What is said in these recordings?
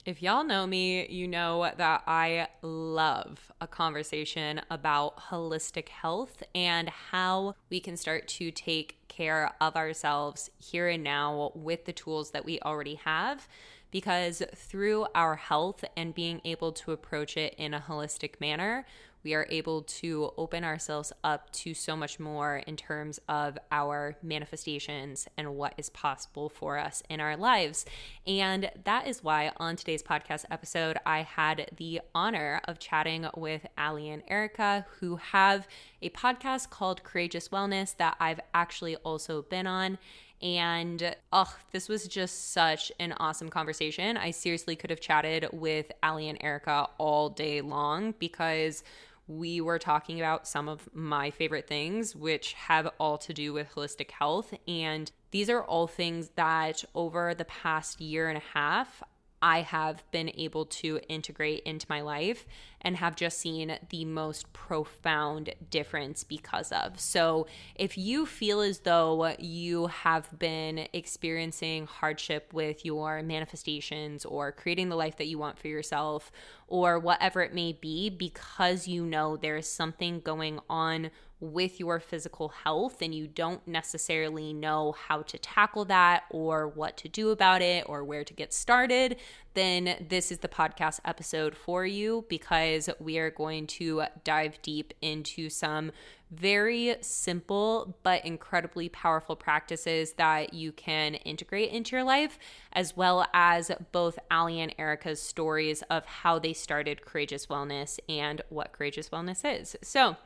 If y'all know me, you know that I love a conversation about holistic health and how we can start to take care of ourselves here and now with the tools that we already have. Because through our health and being able to approach it in a holistic manner, we are able to open ourselves up to so much more in terms of our manifestations and what is possible for us in our lives. And that is why on today's podcast episode, I had the honor of chatting with Aly and Erica, who have a podcast called Courageous Wellness that I've actually also been on. And this was just such an awesome conversation. I seriously could have chatted with Aly and Erica all day long because we were talking about some of my favorite things, which have all to do with holistic health. And these are all things that over the past year and a half, I have been able to integrate into my life and have just seen the most profound difference because of. So if you feel as though you have been experiencing hardship with your manifestations or creating the life that you want for yourself or whatever it may be, because you know there is something going on with your physical health and you don't necessarily know how to tackle that or what to do about it or where to get started, then this is the podcast episode for you, because we are going to dive deep into some very simple but incredibly powerful practices that you can integrate into your life, as well as both Aly and Erica's stories of how they started Courageous Wellness and what Courageous Wellness is. So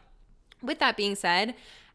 with that being said,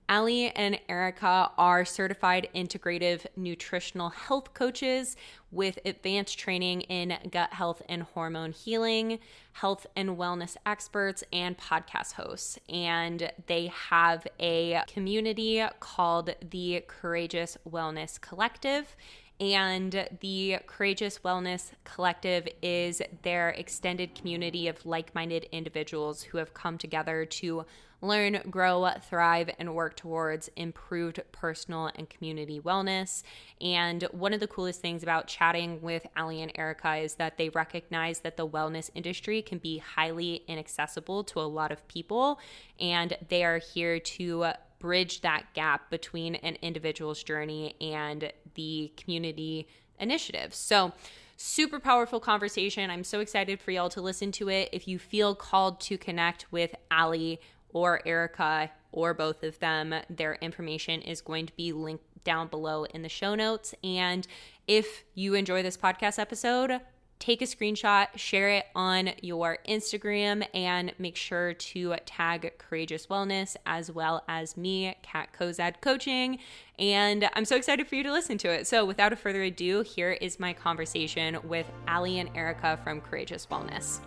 Aly and Erica are certified integrative nutritional health coaches with advanced training in gut health and hormone healing, health and wellness experts, and podcast hosts. And they have a community called the Courageous Wellness Collective. And the Courageous Wellness Collective is their extended community of like-minded individuals who have come together to learn, grow, thrive, and work towards improved personal and community wellness. And one of the coolest things about chatting with Aly and Erica is that they recognize that the wellness industry can be highly inaccessible to a lot of people, and they are here to bridge that gap between an individual's journey and the community initiative. So super powerful conversation. I'm so excited for y'all to listen to it. If you feel called to connect with Aly or Erica or both of them, their information is going to be linked down below in the show notes. And if you enjoy this podcast episode, take a screenshot, share it on your Instagram, and make sure to tag Courageous Wellness as well as me, Kat Kozad Coaching. And I'm so excited for you to listen to it. So without further ado, here is my conversation with Aly and Erica from Courageous Wellness.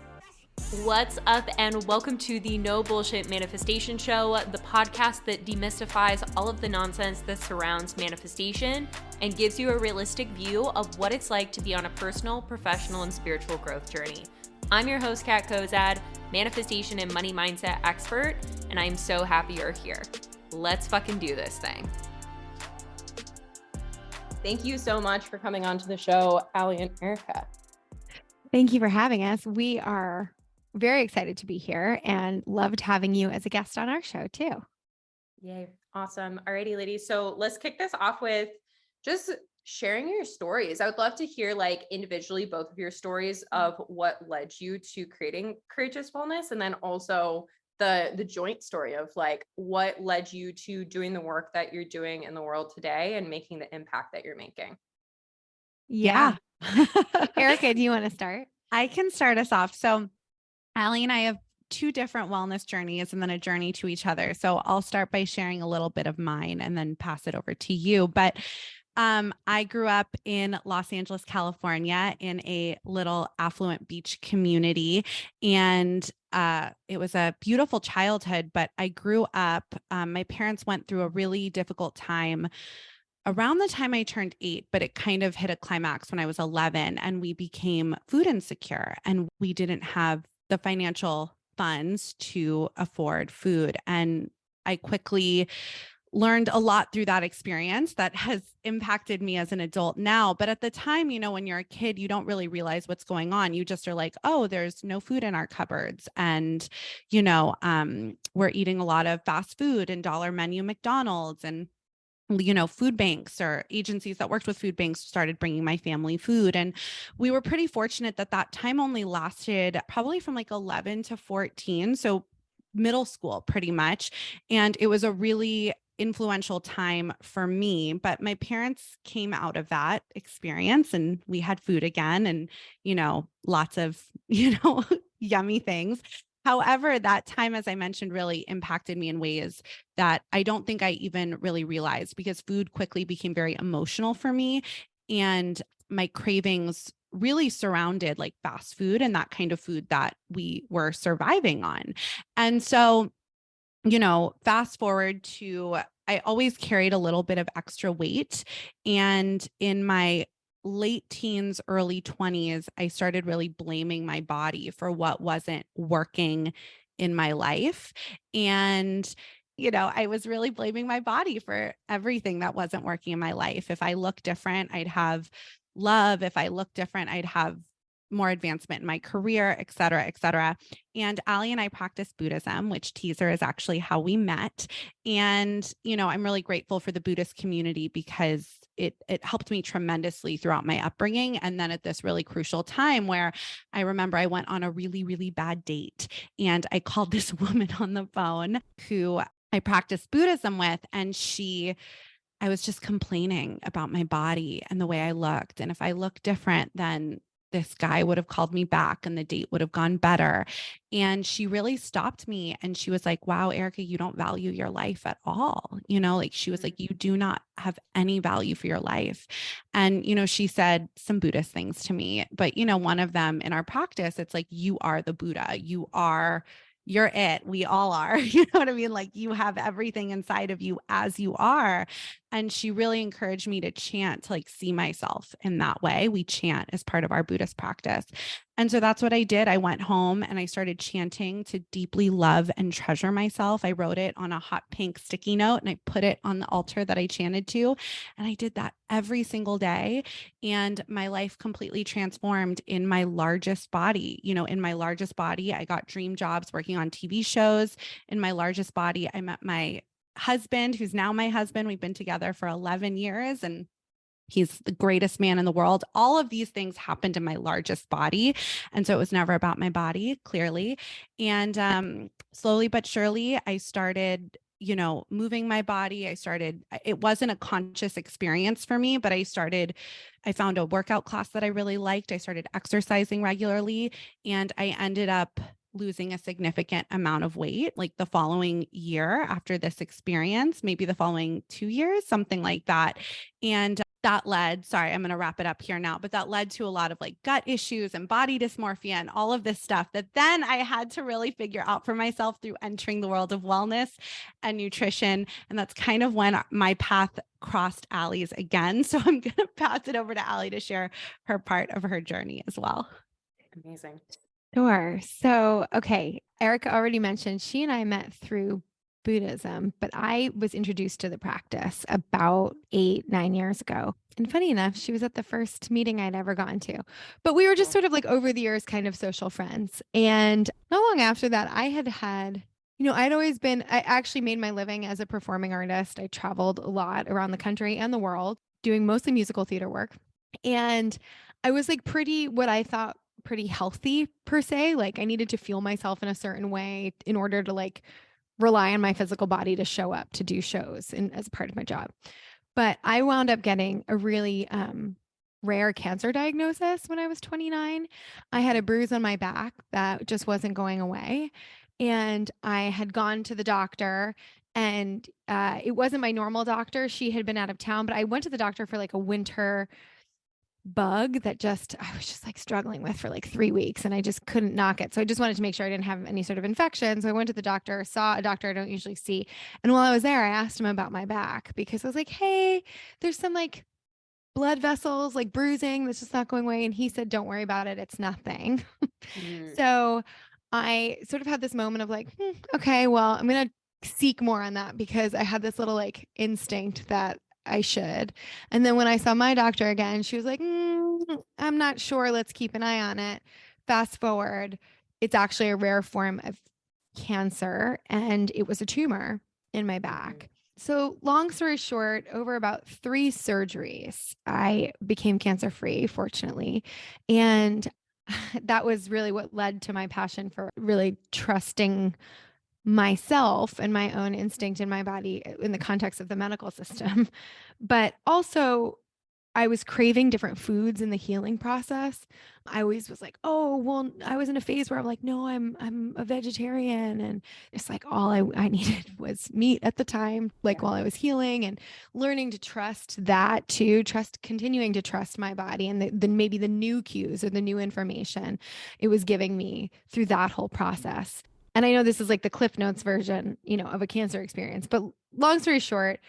What's up, and welcome to the No Bullshit Manifestation Show, the podcast that demystifies all of the nonsense that surrounds manifestation and gives you a realistic view of what it's like to be on a personal, professional, and spiritual growth journey. I'm your host, Kat Kozad, manifestation and money mindset expert, and I'm so happy you're here. Let's fucking do this thing. Thank you so much for coming on to the show, Aly and Erica. Thank you for having us. We are very excited to be here and loved having you as a guest on our show too. Yay. Awesome. Alrighty, ladies. So let's kick this off with just sharing your stories. I would love to hear individually both of your stories of what led you to creating Courageous Wellness, and then also the joint story of what led you to doing the work that you're doing in the world today and making the impact that you're making. Yeah. Erica, do you want to start? I can start us off. So Aly and I have two different wellness journeys and then a journey to each other. So I'll start by sharing a little bit of mine and then pass it over to you. But I grew up in Los Angeles, California, in a little affluent beach community. And it was a beautiful childhood, but I grew up, my parents went through a really difficult time around the time I turned 8, but it kind of hit a climax when I was 11, and we became food insecure and we didn't have the financial funds to afford food. And I quickly learned a lot through that experience that has impacted me as an adult now. But at the time, when you're a kid, you don't really realize what's going on. You just are like, oh, there's no food in our cupboards. And, we're eating a lot of fast food and dollar menu McDonald's, and food banks or agencies that worked with food banks started bringing my family food. And we were pretty fortunate that time only lasted probably from like 11 to 14. So middle school pretty much. And it was a really influential time for me, but my parents came out of that experience and we had food again and, lots of, yummy things. However, that time, as I mentioned, really impacted me in ways that I don't think I even really realized, because food quickly became very emotional for me. And my cravings really surrounded like fast food and that kind of food that we were surviving on. And so, fast forward to, I always carried a little bit of extra weight. And in my late teens, early 20s, I started really blaming my body for what wasn't working in my life. And, I was really blaming my body for everything that wasn't working in my life. If I look different, I'd have love. If I look different, I'd have more advancement in my career, et cetera, et cetera. And Aly and I practice Buddhism, which, teaser, is actually how we met. And, I'm really grateful for the Buddhist community because it helped me tremendously throughout my upbringing. And then at this really crucial time where I remember I went on a really, really bad date and I called this woman on the phone who I practiced Buddhism with, and I was just complaining about my body and the way I looked. And if I looked different, then this guy would have called me back and the date would have gone better. And she really stopped me and she was like, wow, Erica, you don't value your life at all. She was like, you do not have any value for your life. And, she said some Buddhist things to me, but, one of them in our practice, it's like, you are the Buddha. You're it. We all are. You know what I mean? Like, you have everything inside of you as you are. And she really encouraged me to chant, to like see myself in that way. We chant as part of our Buddhist practice. And so that's what I did. I went home and I started chanting to deeply love and treasure myself. I wrote it on a hot pink sticky note and I put it on the altar that I chanted to. And I did that every single day. And my life completely transformed in my largest body. In my largest body, I got dream jobs working on TV shows. In my largest body, I met my husband, who's now my husband. We've been together for 11 years and he's the greatest man in the world. All of these things happened in my largest body. And so it was never about my body, clearly. And slowly but surely, I started, moving my body. It wasn't a conscious experience for me, but I found a workout class that I really liked. I started exercising regularly and I ended up losing a significant amount of weight, like the following year after this experience, maybe the following 2 years, something like that. And that led, sorry, I'm going to wrap it up here now, but that led to a lot of like gut issues and body dysmorphia and all of this stuff that then I had to really figure out for myself through entering the world of wellness and nutrition. And that's kind of when my path crossed Aly's again. So I'm going to pass it over to Aly to share her part of her journey as well. Amazing. Sure. So, okay. Erica already mentioned she and I met through Buddhism, but I was introduced to the practice about 8-9 years ago. And funny enough, she was at the first meeting I'd ever gone to, but we were just sort of like over the years, kind of social friends. And not long after that, I actually made my living as a performing artist. I traveled a lot around the country and the world doing mostly musical theater work. And I was like what I thought pretty healthy per se. Like I needed to feel myself in a certain way in order to like rely on my physical body to show up to do shows and as part of my job. But I wound up getting a really rare cancer diagnosis when I was 29. I had a bruise on my back that just wasn't going away. And I had gone to the doctor and it wasn't my normal doctor. She had been out of town, but I went to the doctor for like a winter bug that I was just like struggling with for like 3 weeks and I just couldn't knock it. So I just wanted to make sure I didn't have any sort of infection. So I went to the doctor, saw a doctor I don't usually see. And while I was there, I asked him about my back because I was like, hey, there's some like blood vessels, like bruising that's just not going away. And he said, don't worry about it. It's nothing. So I sort of had this moment of like, okay, well, I'm going to seek more on that because I had this little like instinct that I should. And then when I saw my doctor again, she was like, I'm not sure. Let's keep an eye on it. Fast forward, it's actually a rare form of cancer and it was a tumor in my back. So long story short, over about 3 surgeries, I became cancer-free, fortunately. And that was really what led to my passion for really trusting myself and my own instinct in my body in the context of the medical system. But also, I was craving different foods in the healing process. I always was like, oh, well, I was in a phase where I'm like, no, I'm a vegetarian. And it's like all I needed was meat at the time, like while I was healing and learning to trust that too, continuing to trust my body and then maybe the new cues or the new information it was giving me through that whole process. And I know this is like the Cliff Notes version, of a cancer experience, but long story short,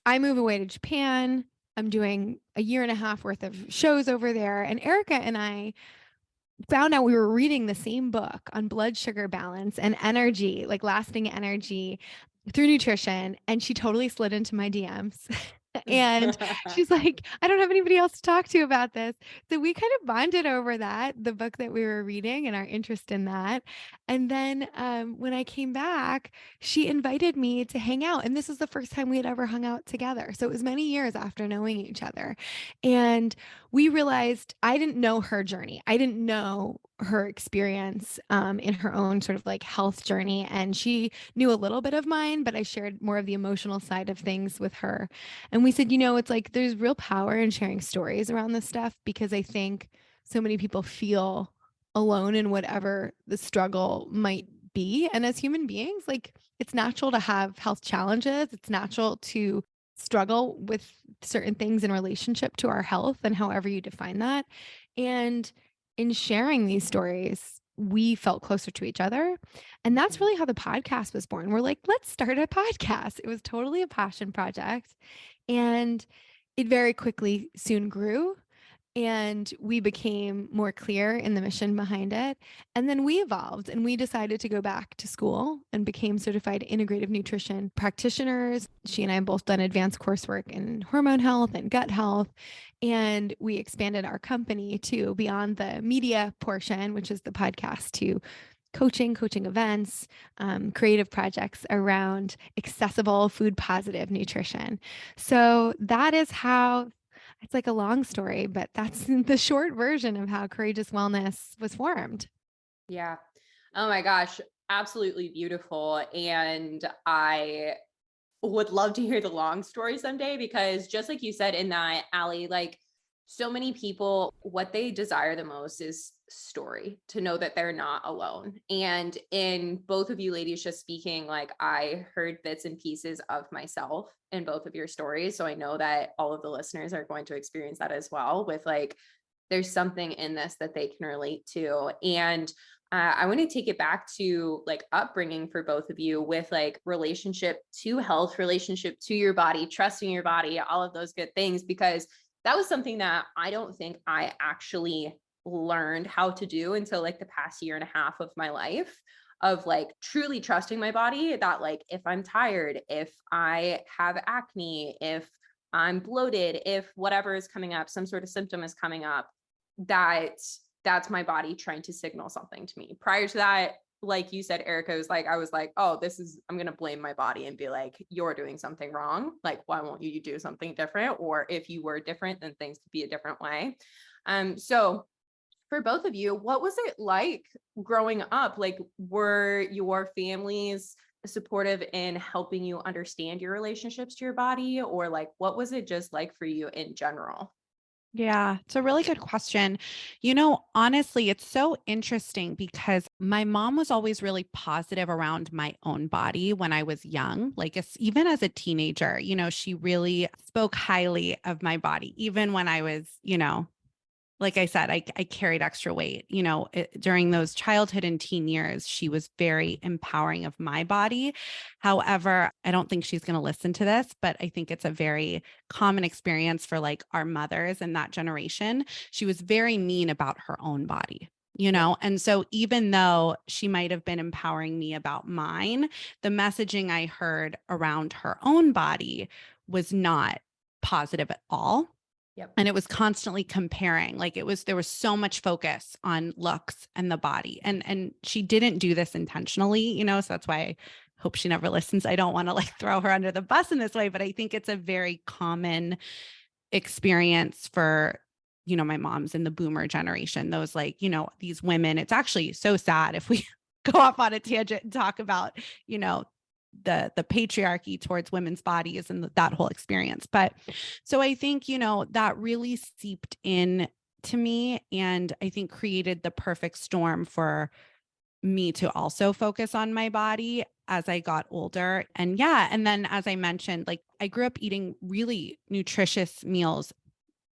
I move away to Japan. I'm doing a 1.5 years worth of shows over there. And Erica and I found out we were reading the same book on blood sugar balance and energy, like lasting energy through nutrition. And she totally slid into my DMs. And she's like, I don't have anybody else to talk to about this. So we kind of bonded over that, the book that we were reading and our interest in that. And then when I came back, she invited me to hang out. And this was the first time we had ever hung out together. So it was many years after knowing each other. And we realized I didn't know her journey. I didn't know her experience in her own sort of like health journey. And she knew a little bit of mine, but I shared more of the emotional side of things with her. And we said, it's like there's real power in sharing stories around this stuff because I think so many people feel alone in whatever the struggle might be. And as human beings, like it's natural to have health challenges. It's natural to struggle with certain things in relationship to our health and however you define that. And in sharing these stories, we felt closer to each other. And that's really how the podcast was born. We're like, let's start a podcast. It was totally a passion project. And it very quickly soon grew. And we became more clear in the mission behind it. And then we evolved and we decided to go back to school and became certified integrative nutrition practitioners. She and I have both done advanced coursework in hormone health and gut health. And we expanded our company too beyond the media portion, which is the podcast, to coaching events, creative projects around accessible, food positive nutrition. So that is how it's like a long story, but that's the short version of how Courageous Wellness was formed. Yeah. Oh my gosh. Absolutely beautiful. And I would love to hear the long story someday, because just like you said in that, Aly, like so many people, what they desire the most is story, to know that they're not alone. And in both of you ladies just speaking, like I heard bits and pieces of myself in both of your stories. So I know that all of the listeners are going to experience that as well, with like, there's something in this that they can relate to. And I want to take it back to like upbringing for both of you, with like relationship to health, relationship to your body, trusting your body, all of those good things, because that was something that I don't think I actually learned how to do until like the past 1.5 years of my life, of like truly trusting my body, that like if I'm tired, if I have acne, if I'm bloated, if whatever is coming up, some sort of symptom is coming up, that's my body trying to signal something to me. Prior to that, like you said, Erica, I was like, oh, I'm going to blame my body and be like, you're doing something wrong. Like, why won't you do something different? Or if you were different, then things could be a different way. So for both of you, what was it like growing up? Like, were your families supportive in helping you understand your relationships to your body? Or like, what was it just like for you in general? Yeah, it's a really good question. Honestly, it's so interesting because my mom was always really positive around my own body when I was young. Like, even as a teenager, she really spoke highly of my body, even when I was, like I said, I carried extra weight, during those childhood and teen years. She was very empowering of my body. However, I don't think she's going to listen to this, but I think it's a very common experience for like our mothers in that generation. She was very mean about her own body. you know? And so even though she might've been empowering me about mine, the messaging I heard around her own body was not positive at all. Yep. And it was constantly comparing. Like there was so much focus on looks and the body. And she didn't do this intentionally, you know, so that's why I hope she never listens. I don't want to like throw her under the bus in this way, but I think it's a very common experience for, you know, my mom's in the boomer generation, those like, you know, these women. It's actually so sad if we go off on a tangent and talk about, you know, the patriarchy towards women's bodies and that whole experience. But so I think, you know, that really seeped in to me, and I think created the perfect storm for me to also focus on my body as I got older. And yeah, and then as I mentioned, like I grew up eating really nutritious meals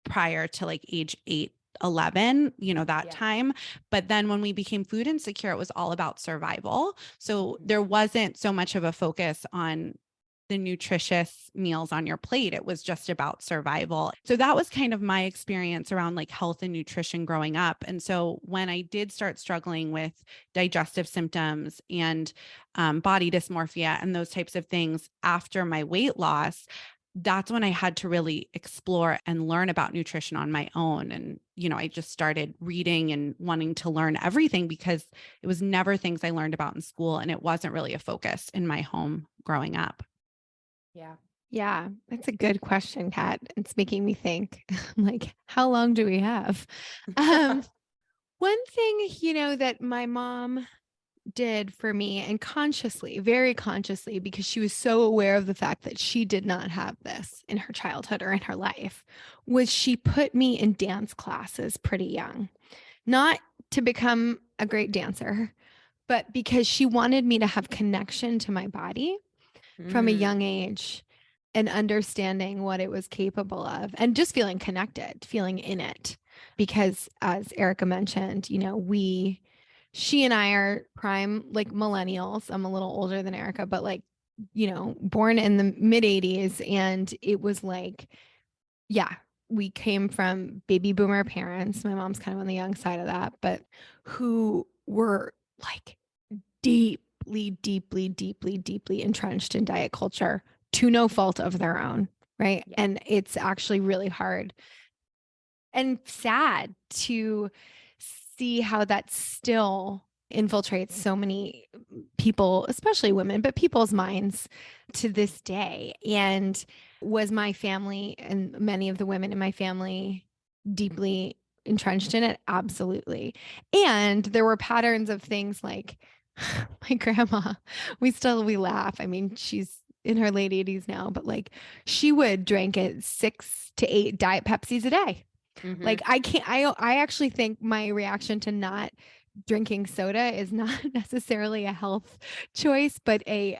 prior to like age 8, 11, you know, that time. But then when we became food insecure, it was all about survival. So there wasn't so much of a focus on the nutritious meals on your plate. It was just about survival. So that was kind of my experience around like health and nutrition growing up. And so when I did start struggling with digestive symptoms and body dysmorphia and those types of things after my weight loss, that's when I had to really explore and learn about nutrition on my own. And, you know, I just started reading and wanting to learn everything because it was never things I learned about in school. And it wasn't really a focus in my home growing up. Yeah. Yeah, that's a good question, Kat. It's making me think, like, how long do we have? One thing, you know, that my mom did for me, and consciously, very consciously, because she was so aware of the fact that she did not have this in her childhood or in her life, was she put me in dance classes pretty young. Not to become a great dancer, but because she wanted me to have connection to my body from a young age and understanding what it was capable of and just feeling connected, feeling in it. Because as Erica mentioned, you know, she and I are prime like millennials. I'm a little older than Erica, but like, you know, born in the mid 80s. And it was like, yeah, we came from baby boomer parents. My mom's kind of on the young side of that, but who were like deeply entrenched in diet culture to no fault of their own. Right. Yeah. And it's actually really hard and sad to see how that still infiltrates so many people, especially women, but people's minds to this day. And was my family and many of the women in my family deeply entrenched in it? Absolutely. And there were patterns of things like my grandma, we laugh. I mean, she's in her late 80s now, but like she would drink it 6 to 8 Diet Pepsis a day. Mm-hmm. Like I actually think my reaction to not drinking soda is not necessarily a health choice, but a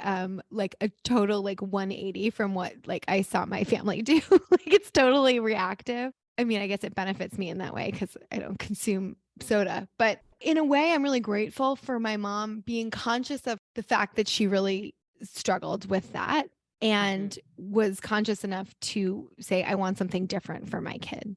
like a total like 180 from what like I saw my family do. Like it's totally reactive. I mean, I guess it benefits me in that way because I don't consume soda, but in a way, I'm really grateful for my mom being conscious of the fact that she really struggled with that and was conscious enough to say, I want something different for my kid.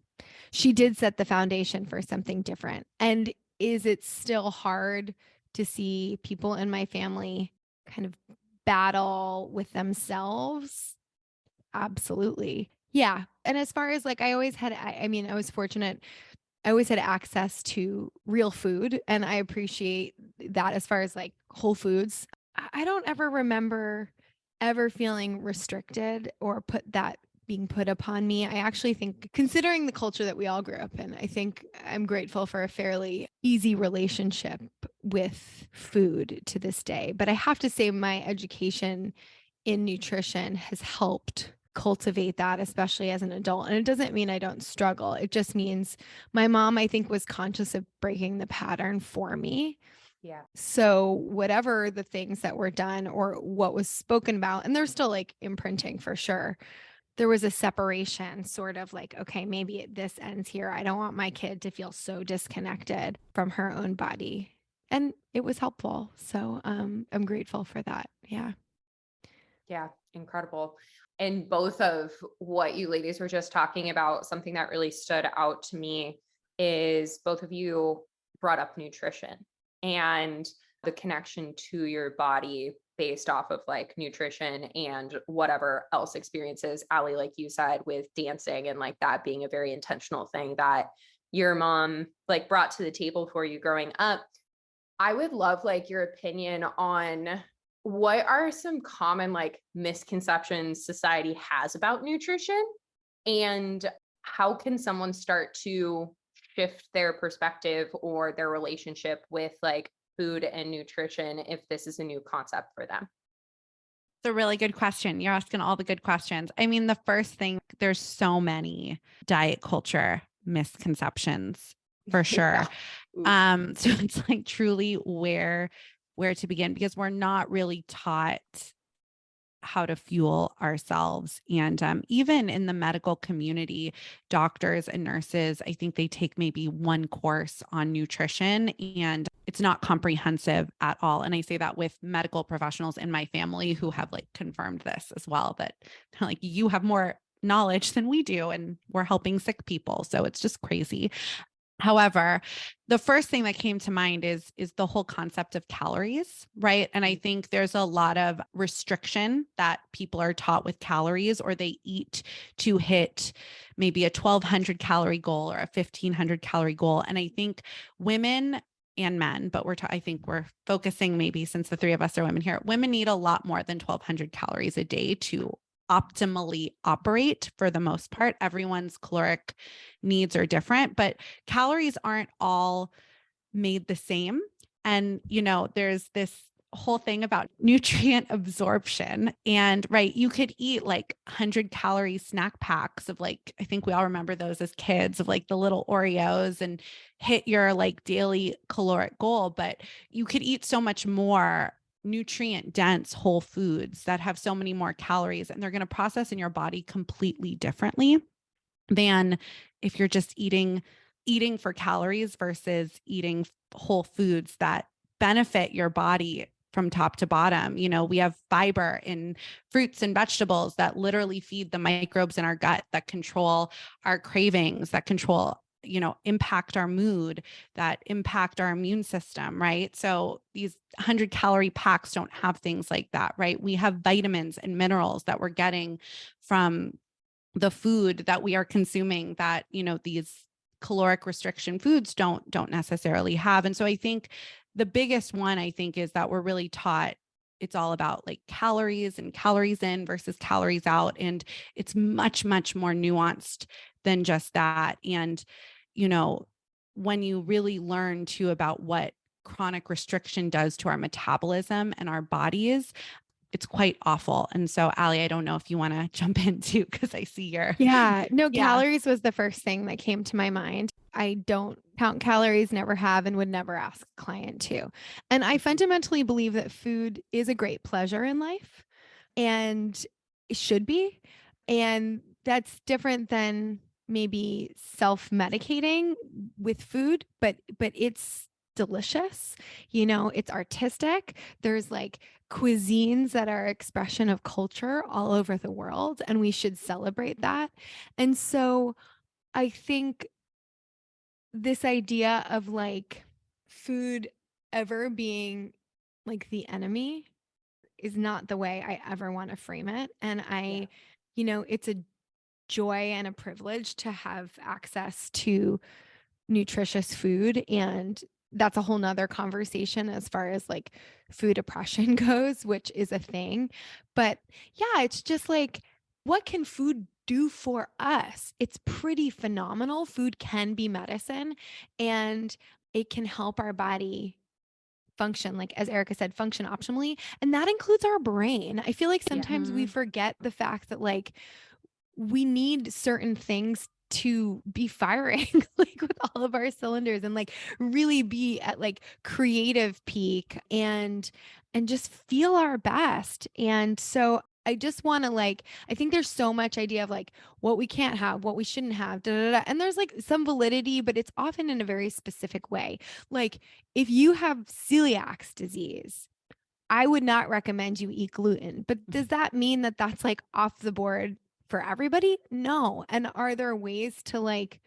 She did set the foundation for something different. And is it still hard to see people in my family kind of battle with themselves? Absolutely. Yeah. And as far as like, I was fortunate. I always had access to real food, and I appreciate that as far as like Whole Foods. I don't ever remember ever feeling restricted or being put upon me. I actually think, considering the culture that we all grew up in, I think I'm grateful for a fairly easy relationship with food to this day. But I have to say my education in nutrition has helped cultivate that, especially as an adult. And it doesn't mean I don't struggle. It just means my mom, I think, was conscious of breaking the pattern for me. Yeah. So whatever the things that were done or what was spoken about, and they're still like imprinting for sure, there was a separation, sort of like, okay, maybe this ends here. I don't want my kid to feel so disconnected from her own body. And it was helpful. So I'm grateful for that. Yeah. Yeah. Incredible. And both of what you ladies were just talking about, something that really stood out to me is both of you brought up nutrition and the connection to your body based off of like nutrition and whatever else experiences, Aly, like you said, with dancing and like that being a very intentional thing that your mom like brought to the table for you growing up. I would love like your opinion on what are some common like misconceptions society has about nutrition, and how can someone start to shift their perspective or their relationship with like food and nutrition if this is a new concept for them? It's a really good question. You're asking all the good questions. I mean, the first thing, there's so many diet culture misconceptions for sure. So it's like truly where to begin, because we're not really taught how to fuel ourselves. And even in the medical community, doctors and nurses, I think they take maybe one course on nutrition and it's not comprehensive at all. And I say that with medical professionals in my family who have like confirmed this as well, that like you have more knowledge than we do and we're helping sick people. So it's just crazy. However, the first thing that came to mind is the whole concept of calories, right? And I think there's a lot of restriction that people are taught with calories, or they eat to hit maybe a 1,200 calorie goal or a 1,500 calorie goal. And I think women and men, but I think we're focusing, maybe since the three of us are women here, women need a lot more than 1,200 calories a day to optimally operate for the most part. Everyone's caloric needs are different, but calories aren't all made the same. And, there's this whole thing about nutrient absorption. And right, you could eat like 100-calorie snack packs of like, I think we all remember those as kids, of like the little Oreos, and hit your like daily caloric goal. But you could eat so much more nutrient dense whole foods that have so many more calories, and they're going to process in your body completely differently than if you're just eating for calories versus eating whole foods that benefit your body from top to bottom. We have fiber in fruits and vegetables that literally feed the microbes in our gut, that control our cravings, that control impact our mood, that impact our immune system, right? So these 100-calorie packs don't have things like that, right? We have vitamins and minerals that we're getting from the food that we are consuming that, these caloric restriction foods don't necessarily have. And so I think the biggest one, is that we're really taught it's all about like calories and calories in versus calories out. And it's much, much more nuanced than just that. And, when you really learn too about what chronic restriction does to our metabolism and our bodies, it's quite awful. And so, Aly, I don't know if you want to jump in too, because I see your. Calories was the first thing that came to my mind. I don't count calories, never have, and would never ask a client to. And I fundamentally believe that food is a great pleasure in life, and it should be. And that's different than maybe self-medicating with food, but it's delicious. It's artistic. There's like cuisines that are expression of culture all over the world, and we should celebrate that. And so I think this idea of like food ever being like the enemy is not the way I ever want to frame it. And it's a joy and a privilege to have access to nutritious food. And that's a whole nother conversation as far as like food oppression goes, which is a thing. But yeah, it's just like, what can food do for us? It's pretty phenomenal. Food can be medicine, and it can help our body function, like as Erica said, function optimally. And that includes our brain. I feel like sometimes we forget the fact that like we need certain things to be firing like with all of our cylinders and like really be at like creative peak and just feel our best. And so I just want to like, I think there's so much idea of like what we can't have, what we shouldn't have, and there's like some validity, but it's often in a very specific way. Like if you have celiac disease, I would not recommend you eat gluten, but does that mean that that's like off the board for everybody? No. And are there ways to like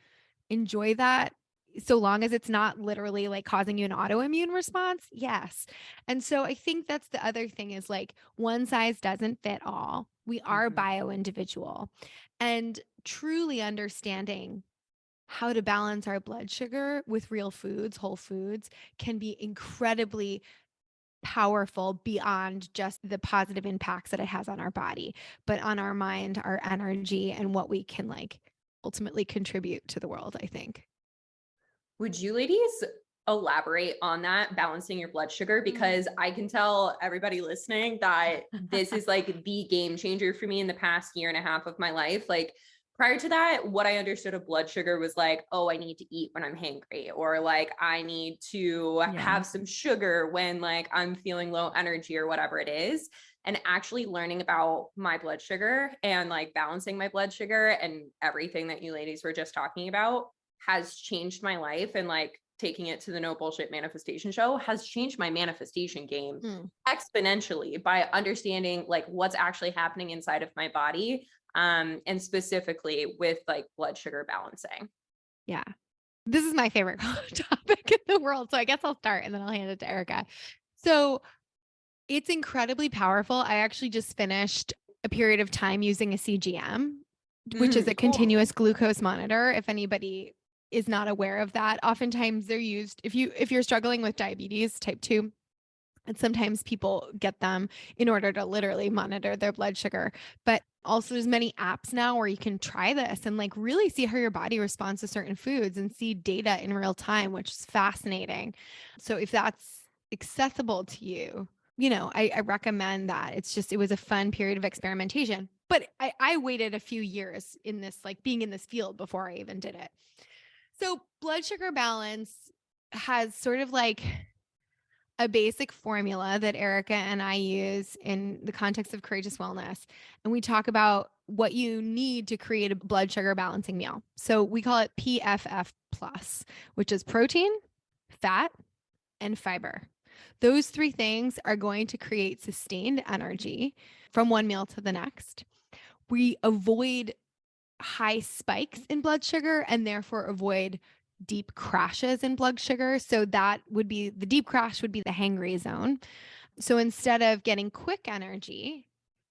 enjoy that so long as it's not literally like causing you an autoimmune response. Yes. And so I think that's the other thing is like one size doesn't fit all. We are bio individual, and truly understanding how to balance our blood sugar with real foods, whole foods, can be incredibly powerful beyond just the positive impacts that it has on our body, but on our mind, our energy, and what we can like ultimately contribute to the world, I think. Would you ladies elaborate on that, balancing your blood sugar? Because I can tell everybody listening that this is like the game changer for me in the past year and a half of my life. Like prior to that, what I understood of blood sugar was like, oh, I need to eat when I'm hangry, or like I need to have some sugar when like I'm feeling low energy or whatever it is. And actually learning about my blood sugar and like balancing my blood sugar and everything that you ladies were just talking about has changed my life, and like taking it to the No Bullshit manifestation show has changed my manifestation game exponentially by understanding like what's actually happening inside of my body, and specifically with like blood sugar balancing. Yeah. This is my favorite topic in the world. So I guess I'll start and then I'll hand it to Erica. So it's incredibly powerful. I actually just finished a period of time using a CGM, which is a continuous glucose monitor. If anybody is not aware of that, oftentimes they're used if you're struggling with diabetes type 2, and sometimes people get them in order to literally monitor their blood sugar. But also there's many apps now where you can try this and like really see how your body responds to certain foods and see data in real time, which is fascinating. So if that's accessible to you, I recommend that. It was a fun period of experimentation, but I waited a few years in this, like being in this field before I even did it. So blood sugar balance has sort of like a basic formula that Erica and I use in the context of courageous wellness. And we talk about what you need to create a blood sugar balancing meal. So we call it PFF plus, which is protein, fat, and fiber. Those three things are going to create sustained energy from one meal to the next. We avoid high spikes in blood sugar and therefore avoid deep crashes in blood sugar. So that would be the deep crash would be the hangry zone. So instead of getting quick energy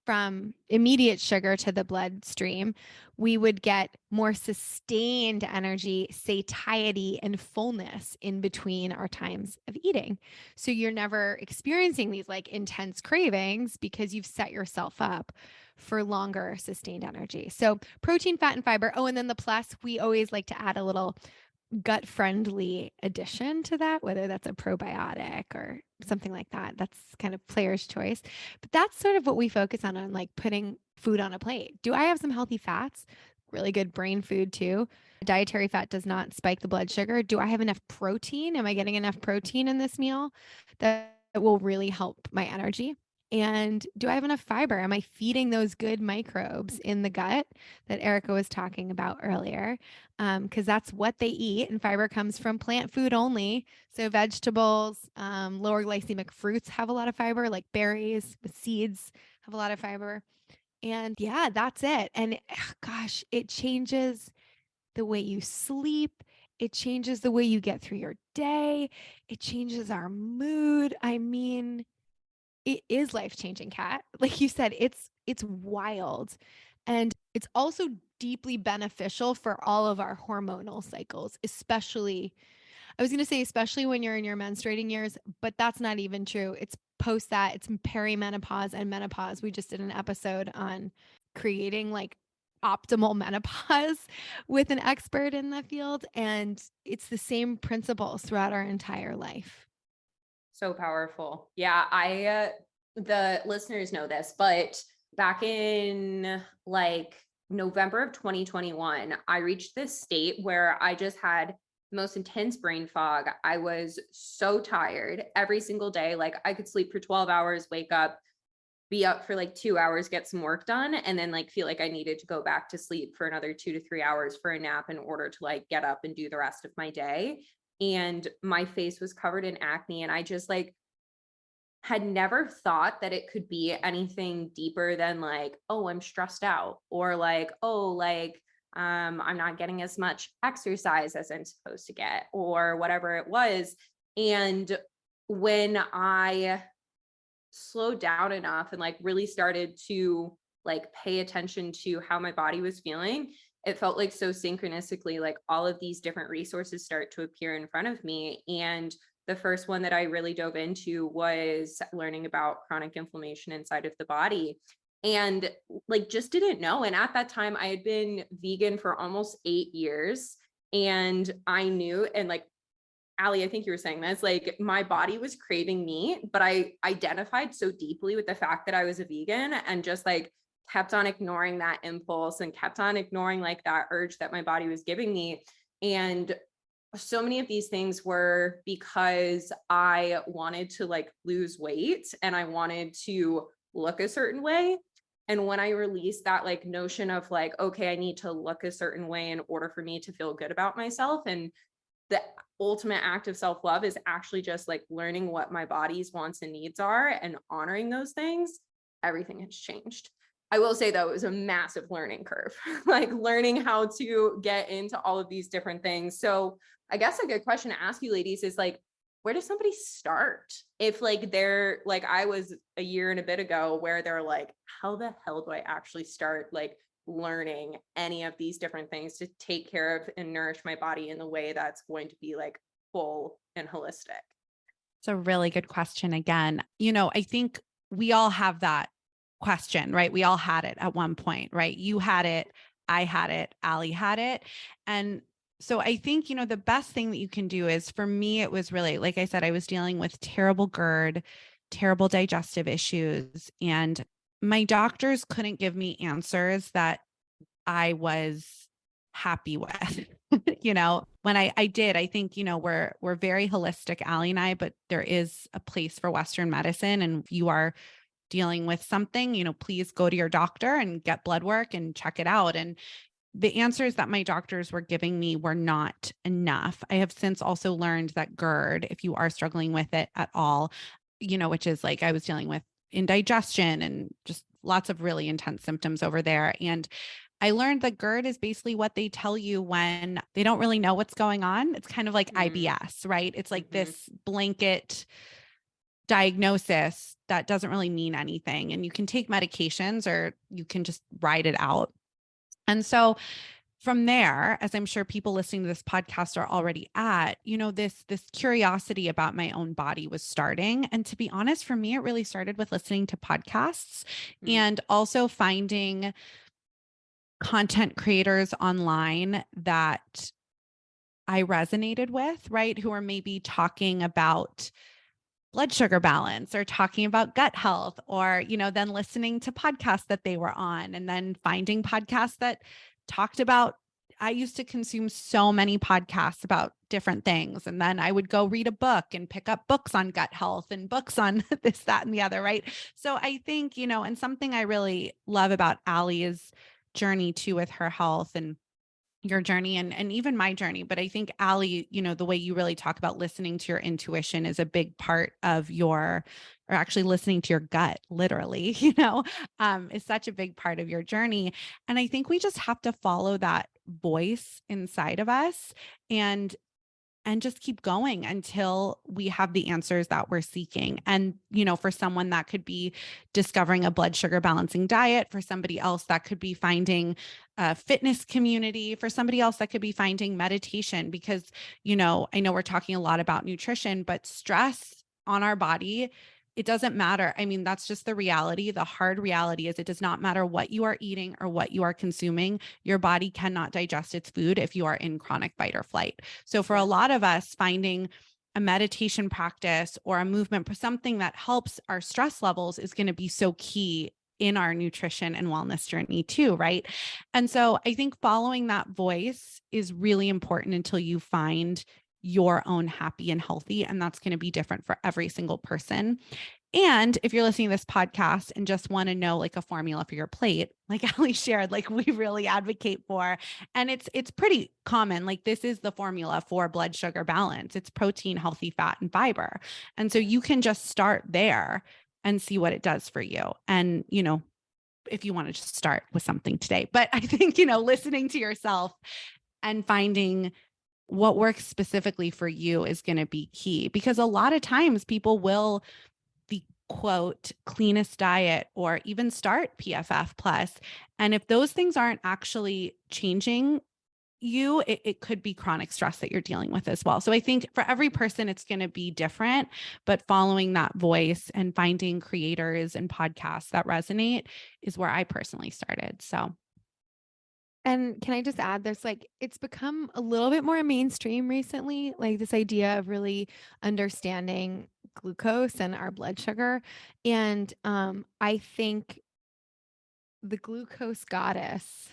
from immediate sugar to the bloodstream, we would get more sustained energy, satiety, and fullness in between our times of eating. So you're never experiencing these like intense cravings because you've set yourself up for longer sustained energy. So protein, fat, and fiber. Oh, and then the plus, we always like to add a little gut friendly addition to that, whether that's a probiotic or something like that. That's kind of player's choice. But that's sort of what we focus on like putting food on a plate. Do I have some healthy fats? Really good brain food too. Dietary fat does not spike the blood sugar. Do I have enough protein? Am I getting enough protein in this meal that will really help my energy? And do I have enough fiber? Am I feeding those good microbes in the gut that Erica was talking about earlier? Because that's what they eat. And fiber comes from plant food only. So vegetables, lower glycemic fruits have a lot of fiber, like berries with seeds have a lot of fiber. And yeah, that's it. And gosh, it changes the way you sleep. It changes the way you get through your day. It changes our mood. I mean, it is life-changing, Kat. Like you said, it's wild. And it's also deeply beneficial for all of our hormonal cycles, especially, I was going to say, especially when you're in your menstruating years, but that's not even true. It's post that, it's perimenopause and menopause. We just did an episode on creating like optimal menopause with an expert in the field. And it's the same principles throughout our entire life. So powerful. Yeah, the listeners know this, but back in like November of 2021, I reached this state where I just had the most intense brain fog. I was so tired every single day. Like I could sleep for 12 hours, wake up, be up for like 2 hours, get some work done, and then like feel like I needed to go back to sleep for another 2 to 3 hours for a nap in order to like get up and do the rest of my day. And my face was covered in acne, and I just like had never thought that it could be anything deeper than like, oh, I'm stressed out, or like, oh, like I'm not getting as much exercise as I'm supposed to get, or whatever it was. And when I slowed down enough and like really started to like pay attention to how my body was feeling, it felt like so synchronistically, like all of these different resources start to appear in front of me. And the first one that I really dove into was learning about chronic inflammation inside of the body. And like just didn't know. And at that time, I had been vegan for almost 8 years. And I knew, and like Aly, I think you were saying this, like my body was craving meat, but I identified so deeply with the fact that I was a vegan and just like kept on ignoring that impulse and kept on ignoring like that urge that my body was giving me. And so many of these things were because I wanted to like lose weight and I wanted to look a certain way. And when I released that like notion of like, okay, I need to look a certain way in order for me to feel good about myself, and the ultimate act of self-love is actually just like learning what my body's wants and needs are and honoring those things, everything has changed. I will say though, it was a massive learning curve, like learning how to get into all of these different things. So I guess a good question to ask you ladies is like, where does somebody start? If like they're like, I was a year and a bit ago where they're like, how the hell do I actually start like learning any of these different things to take care of and nourish my body in the way that's going to be like full and holistic? It's a really good question. Again, I think we all have that question, right? We all had it at one point, right? You had it, I had it, Aly had it. And so I think, the best thing that you can do is, for me, it was really, like I said, I was dealing with terrible GERD, terrible digestive issues, and my doctors couldn't give me answers that I was happy with. When I did, I think, we're very holistic, Aly and I, but there is a place for Western medicine. And if you are dealing with something, please go to your doctor and get blood work and check it out. And the answers that my doctors were giving me were not enough. I have since also learned that GERD, if you are struggling with it at all, which is like I was dealing with indigestion and just lots of really intense symptoms over there. And I learned that GERD is basically what they tell you when they don't really know what's going on. It's kind of like IBS, right? It's like this blanket diagnosis that doesn't really mean anything. And you can take medications or you can just ride it out. And so from there, as I'm sure people listening to this podcast are already at, this curiosity about my own body was starting. And to be honest, for me, it really started with listening to podcasts and also finding content creators online that I resonated with, right? Who are maybe talking about blood sugar balance or talking about gut health, or, then listening to podcasts that they were on, and then finding podcasts that talked about, I used to consume so many podcasts about different things. And then I would go read a book and pick up books on gut health and books on this, that, and the other, right? So I think, and something I really love about Aly's journey too with her health, and your journey and even my journey. But I think Aly, the way you really talk about listening to your intuition is a big part of or actually listening to your gut, literally, is such a big part of your journey. And I think we just have to follow that voice inside of us and just keep going until we have the answers that we're seeking. And, for someone that could be discovering a blood sugar balancing diet, for somebody else that could be finding a fitness community, for somebody else that could be finding meditation, because, I know we're talking a lot about nutrition, but stress on our body, it doesn't matter. I mean, that's just the reality. The hard reality is it does not matter what you are eating or what you are consuming. Your body cannot digest its food if you are in chronic fight or flight. So for a lot of us, finding a meditation practice or a movement, something that helps our stress levels, is going to be so key in our nutrition and wellness journey too, right? And so I think following that voice is really important until you find your own happy and healthy. And that's going to be different for every single person. And if you're listening to this podcast and just want to know like a formula for your plate, like Aly shared, like we really advocate for, and it's pretty common. Like this is the formula for blood sugar balance. It's protein, healthy fat, and fiber. And so you can just start there and see what it does for you. And, if you want to just start with something today. But I think, listening to yourself and finding what works specifically for you is going to be key, because a lot of times people will the quote cleanest diet or even start PFF plus. And if those things aren't actually changing you, it could be chronic stress that you're dealing with as well. So I think for every person, it's going to be different, but following that voice and finding creators and podcasts that resonate is where I personally started. So. And can I just add, it's become a little bit more mainstream recently, like this idea of really understanding glucose and our blood sugar. And I think the glucose goddess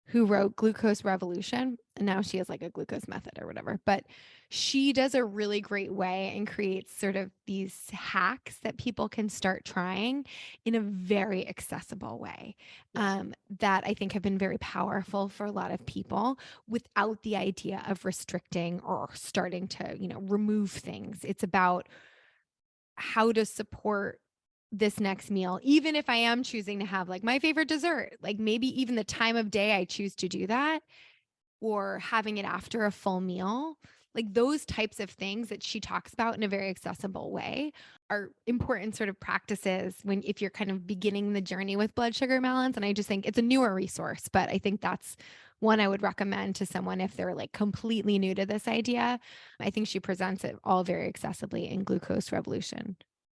who wrote Glucose Revolution, and now she has like a glucose method or whatever, but she does a really great way and creates sort of these hacks that people can start trying in a very accessible way, that I think have been very powerful for a lot of people without the idea of restricting or starting to, remove things. It's about how to support this next meal, even if I am choosing to have like my favorite dessert, like maybe even the time of day I choose to do that, or having it after a full meal, like those types of things that she talks about in a very accessible way are important sort of practices if you're kind of beginning the journey with blood sugar balance. And I just think it's a newer resource, but I think that's one I would recommend to someone if they're like completely new to this idea. I think she presents it all very accessibly in Glucose Revolution.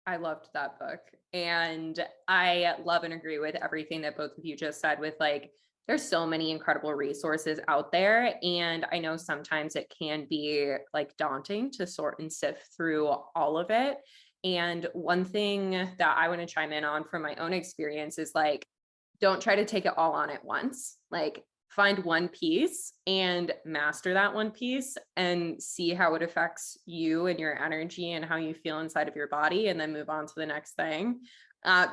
I loved that book. And I love and agree with everything that both of you just said with like, there's so many incredible resources out there. And I know sometimes it can be like daunting to sort and sift through all of it. And one thing that I want to chime in on from my own experience is like, don't try to take it all on at once. Like, find one piece and master that one piece and see how it affects you and your energy and how you feel inside of your body, and then move on to the next thing.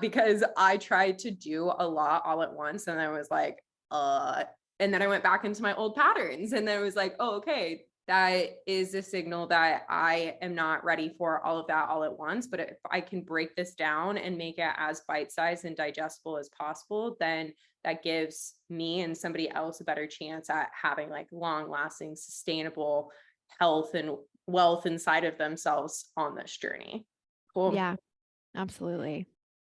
Because I tried to do a lot all at once, and I was like, and then I went back into my old patterns, and then it was like, oh, okay, that is a signal that I am not ready for all of that all at once. But if I can break this down and make it as bite-sized and digestible as possible, then that gives me and somebody else a better chance at having like long-lasting, sustainable health and wealth inside of themselves on this journey. Cool. Yeah, absolutely.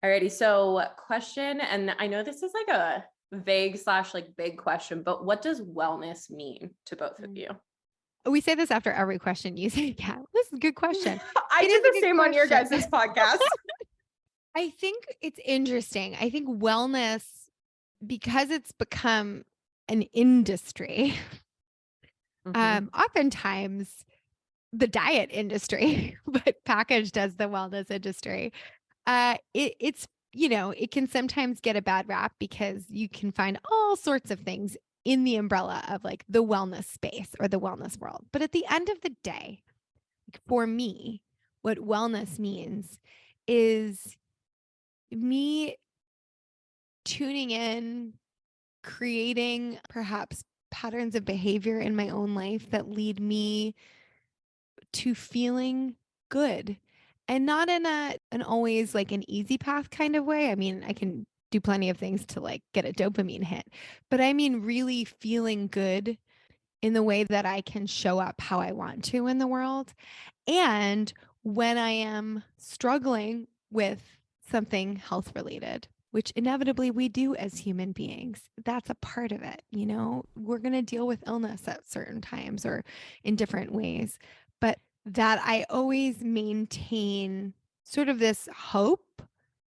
Alrighty. So question, and I know this is like a vague / like big question, but what does wellness mean to both of you? We say this after every question. You say, yeah, this is a good question. I did the same on your guys' podcast. I think it's interesting. I think wellness, because it's become an industry, oftentimes the diet industry, but packaged as the wellness industry, it's, it can sometimes get a bad rap because you can find all sorts of things in the umbrella of like the wellness space or the wellness world. But at the end of the day, for me, what wellness means is me tuning in, creating perhaps patterns of behavior in my own life that lead me to feeling good, and not in an always like an easy path kind of way. I mean, I can do plenty of things to like get a dopamine hit, but I mean, really feeling good in the way that I can show up how I want to in the world. And when I am struggling with something health related, which inevitably we do as human beings, that's a part of it. We're going to deal with illness at certain times or in different ways, but that I always maintain sort of this hope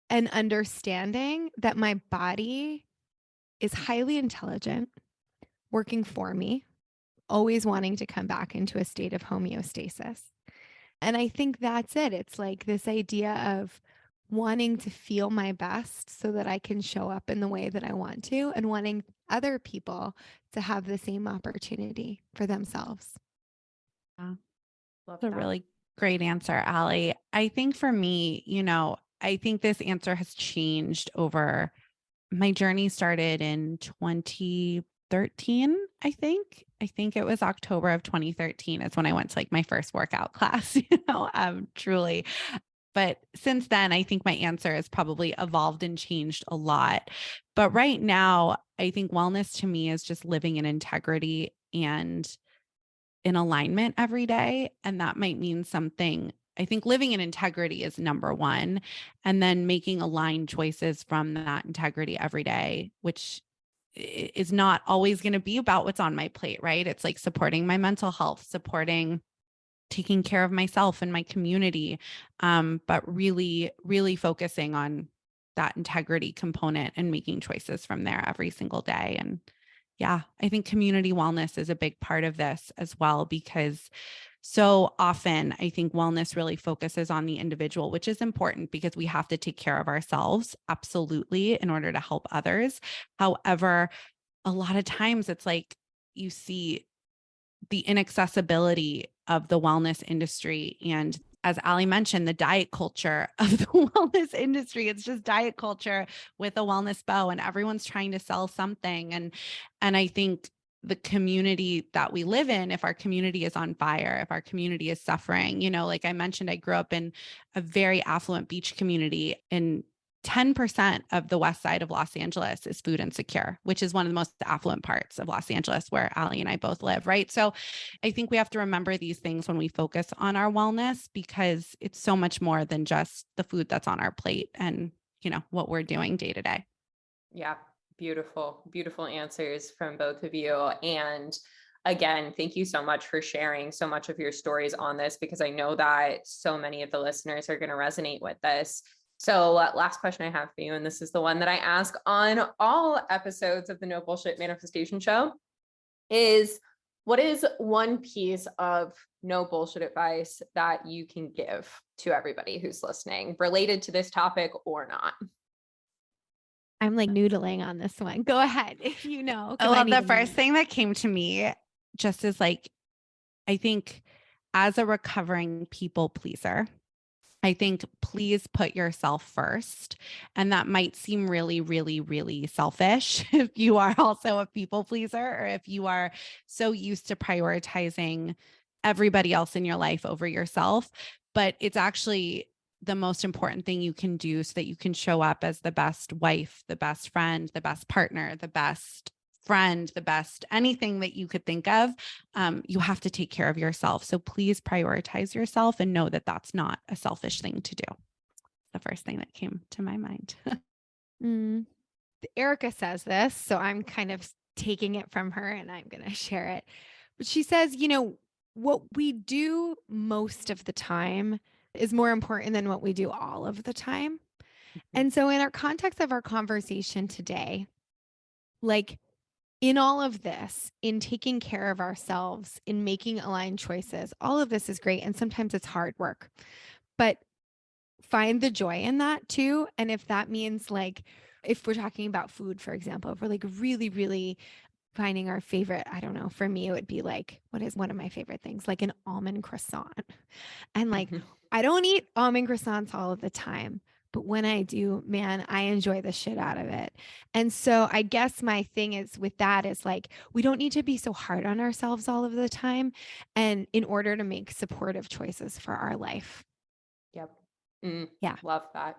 and understanding that my body is highly intelligent, working for me, always wanting to come back into a state of homeostasis. And I think that's it. It's like this idea of wanting to feel my best so that I can show up in the way that I want to, and wanting other people to have the same opportunity for themselves. Yeah. That's a really great answer, Aly. I think for me, I think this answer has changed over my journey. Started in 2013, I think. I think it was October of 2013 is when I went to like my first workout class, truly. But since then, I think my answer has probably evolved and changed a lot. But right now, I think wellness to me is just living in integrity and in alignment every day. And that might mean something. I think living in integrity is number one, and then making aligned choices from that integrity every day, which is not always going to be about what's on my plate, right? It's like supporting my mental health, taking care of myself and my community, but really, really focusing on that integrity component and making choices from there every single day. And yeah, I think community wellness is a big part of this as well, because so often I think wellness really focuses on the individual, which is important because we have to take care of ourselves, absolutely, in order to help others. However, a lot of times it's like you see the inaccessibility of the wellness industry. And as Aly mentioned, the diet culture of the wellness industry, it's just diet culture with a wellness bow, and everyone's trying to sell something. And I think the community that we live in, if our community is on fire, if our community is suffering, like I mentioned, I grew up in a very affluent beach community, and 10% of the Westside of Los Angeles is food insecure, which is one of the most affluent parts of Los Angeles where Aly and I both live, right? So I think we have to remember these things when we focus on our wellness, because it's so much more than just the food that's on our plate and, what we're doing day to day. Yeah. Beautiful, beautiful answers from both of you. And again, thank you so much for sharing so much of your stories on this, because I know that so many of the listeners are going to resonate with this. So last question I have for you, and this is the one that I ask on all episodes of the No Bullshit Manifestation Show, is what is one piece of no bullshit advice that you can give to everybody who's listening related to this topic or not? I'm like noodling on this one. Go ahead if you know. Well, the first thing that came to me just is like, I think as a recovering people pleaser, I think please put yourself first. And that might seem really, really, really selfish if you are also a people pleaser, or if you are so used to prioritizing everybody else in your life over yourself. But it's actually the most important thing you can do so that you can show up as the best wife, the best friend, the best partner, the best friend, the best anything that you could think of. You have to take care of yourself. So please prioritize yourself and know that that's not a selfish thing to do. The first thing that came to my mind. Erica says this, so I'm kind of taking it from her and I'm going to share it. But she says, what we do most of the time is more important than what we do all of the time. Mm-hmm. And so in our context of our conversation today, like in all of this, in taking care of ourselves, in making aligned choices, all of this is great. And sometimes it's hard work, but find the joy in that too. And if that means like, if we're talking about food, for example, if we're like really, really finding our favorite, I don't know, for me, it would be like, what is one of my favorite things? Like an almond croissant. And like, I don't eat almond croissants all of the time, but when I do, man, I enjoy the shit out of it. And so I guess my thing is with that is like, we don't need to be so hard on ourselves all of the time. And in order to make supportive choices for our life. Yep. Yeah. Love that.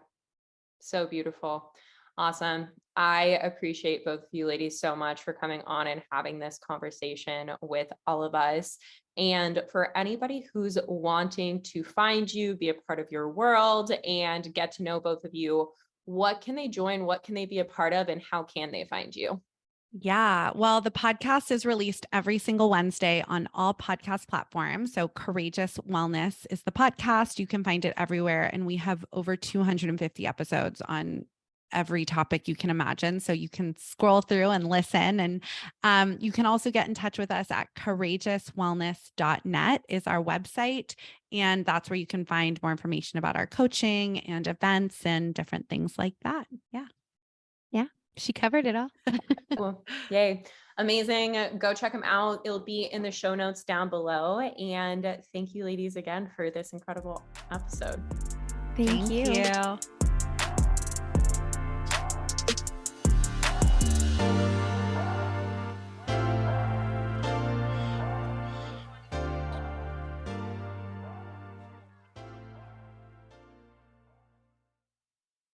So beautiful. Awesome. I appreciate both of you ladies so much for coming on and having this conversation with all of us. And for anybody who's wanting to find you, be a part of your world, and get to know both of you, what can they join? What can they be a part of? And how can they find you? Yeah. Well, the podcast is released every single Wednesday on all podcast platforms. So Courageous Wellness is the podcast. You can find it everywhere. And we have over 250 episodes on every topic you can imagine. So you can scroll through and listen. And you can also get in touch with us at courageouswellness.net is our website. And that's where you can find more information about our coaching and events and different things like that. Yeah. Yeah. She covered it all. Cool. Yay. Amazing. Go check them out. It'll be in the show notes down below. And thank you ladies again for this incredible episode. Thank you.